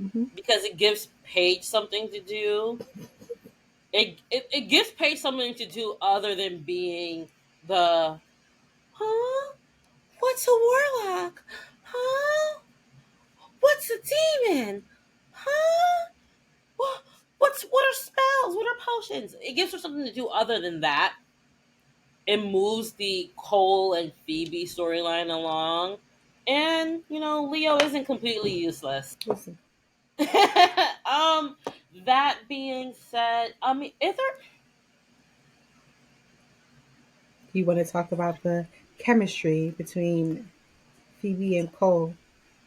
Hmm. because it gives Paige something to do. It gives Paige something to do other than being the huh? What's a warlock? Huh? What's a demon? Huh? What are spells? What are potions? It gives her something to do other than that. It moves the Cole and Phoebe storyline along. And, Leo isn't completely useless. Listen, um that being said, I mean, is there you want to talk about the chemistry between Phoebe and Cole?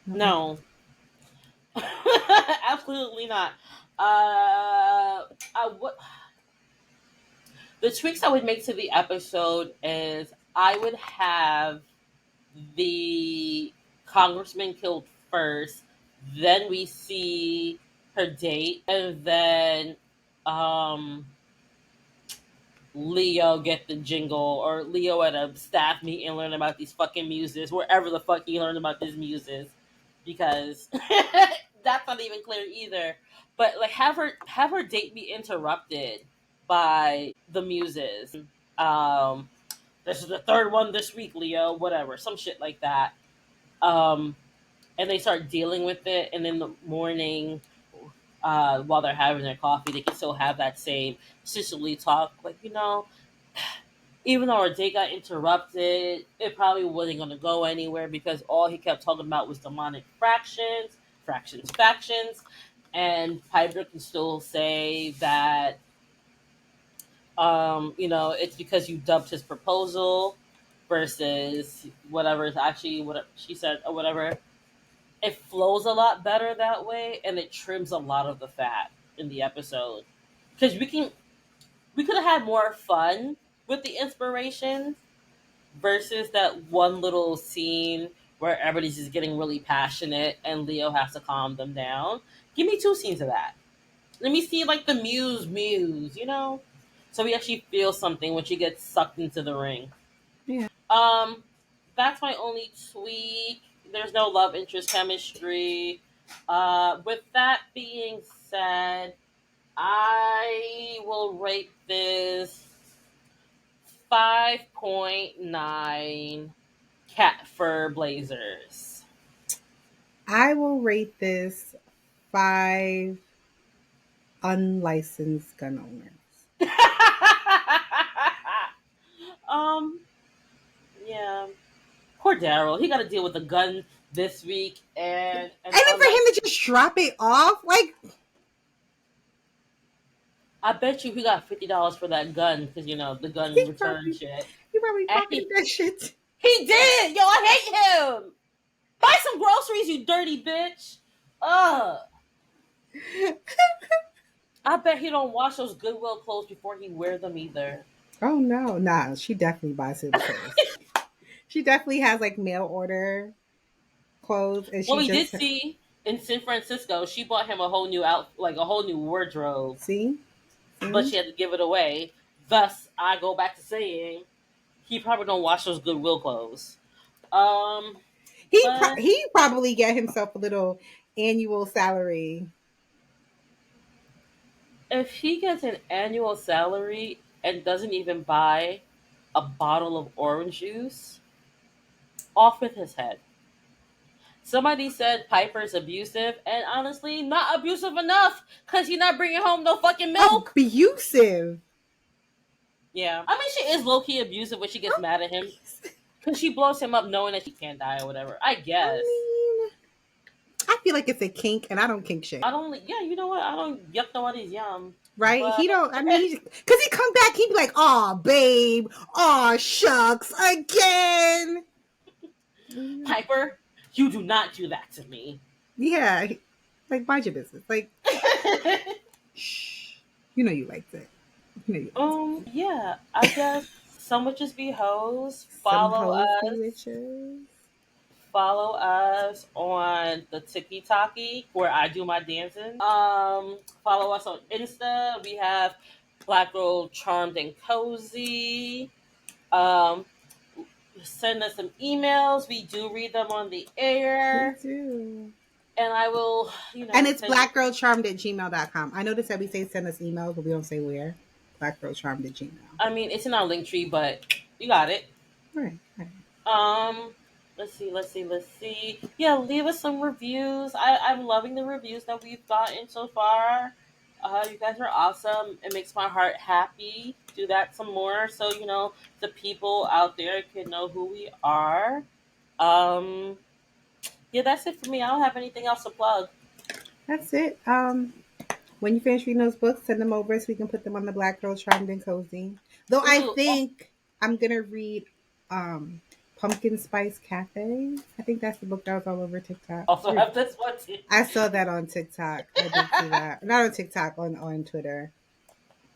Mm-mm. no. Absolutely not. What the tweaks I would make to the episode is I would have the congressman killed first, then we see her date, and then um Leo get the jingle, or Leo at a staff meeting learn about these fucking muses, wherever the fuck he learned about these muses, because that's not even clear either. But like, have her date be interrupted by the muses. Um, this is the third one this week, Leo. Whatever, some shit like that. Um, and they start dealing with it, and in the morning, while they're having their coffee, they can still have that same sisterly talk, like, even though our date got interrupted, it probably wasn't going to go anywhere because all he kept talking about was demonic factions. And Piper can still say that, it's because you dubbed his proposal versus whatever is actually what she said or whatever. It flows a lot better that way, and it trims a lot of the fat in the episode because we could have had more fun with the inspiration versus that one little scene where everybody's just getting really passionate and Leo has to calm them down. Give me two scenes of that. Let me see like the muse, so we actually feel something when she gets sucked into the ring. Yeah, Um, that's my only tweak. There's no love interest chemistry. With that being said, I will rate this 5.9 cat fur blazers. I will rate this 5 unlicensed gun owners. um, yeah. Poor Daryl. He got to deal with a gun this week and And then for unlike, him to just drop it off, like I bet you he got $50 for that gun because the gun he return probably shit. he probably And pocketed that shit. he did. Yo, I hate him. Buy some groceries, you dirty bitch. Ugh. I bet he don't wash those Goodwill clothes before he wear them either. Oh no, nah, she definitely buys him clothes. She definitely has like mail order clothes, and Well, she we did just see in San Francisco, she bought him a whole new like a whole new wardrobe, see, but see. she had to give it away. Thus, I go back to saying he probably don't wash those Goodwill clothes. Um, but He probably get himself a little annual salary. if he gets an annual salary and doesn't even buy a bottle of orange juice, off with his head. Somebody said Piper's abusive, and honestly, not abusive enough because he's not bringing home no fucking milk. Abusive. Yeah, I mean, she is low key abusive when she gets mad at him because she blows him up knowing that she can't die or whatever. I I guess. mean, I feel like it's a kink, and I don't kink shit. I don't. Yeah, you know what? I don't yuck nobody's yum. Right? But He don't. I mean, because he come back, he'd be like, "Aw, babe. Aw, shucks, again." Piper, you do not do that to me. Yeah, like mind your business. Like, shh. You know you liked it. You know you liked it. Yeah, I guess some witches be hoes. Some hoes be witches. Follow us on the TikTok where I do my dancing. Follow us on Insta. We have Black Girl Charmed and Cozy. Um, Send us some emails. We do read them on the We air. do. And I will, And it's send you. blackgirlcharmed@gmail.com. I noticed that we say send us emails, but we don't say where. Blackgirlcharmed@gmail. I mean, it's in our link tree, but you got it. Right. Um, let's see. Yeah, leave us some reviews. I'm loving the reviews that we've gotten so far. You guys are awesome. It makes my heart happy. Do that some more so the people out there can know who we are. Um, yeah, that's it for me. I don't have anything else to plug. That's it. When you finish reading those books, send them over so we can put them on the Black Girl Charmed and Cozy. Though I Ooh, think I'm gonna read Pumpkin Spice Cafe. I think that's the book that was all over TikTok. also have this one too. I saw that on TikTok. I did see that. Not on TikTok, on Twitter.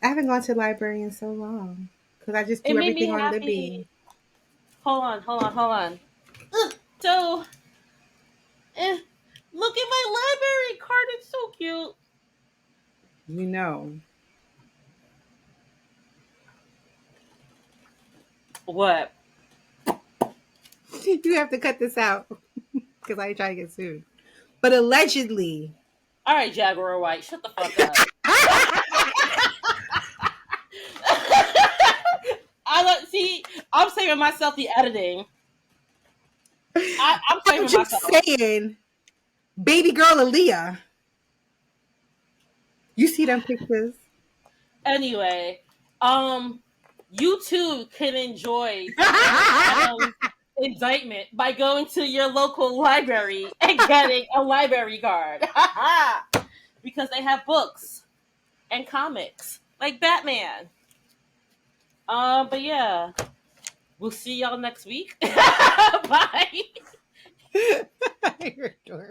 I haven't gone to the library in so long because I just It do made me everything on happy. Libby. Hold on. So, look at my library card. It's so cute. You know. What? You have to cut this out because I ain't trying to get sued. But allegedly. All right, Jaguar White, shut the fuck up. I don't see. I'm saving myself the editing. I'm I'm saving just myself. saying, baby girl Aaliyah. You see them pictures? Anyway, you too can enjoy Taylor Adams' indictment by going to your local library and getting a library card because they have books and comics like Batman. But yeah, we'll see y'all next week. Bye. You're adorable.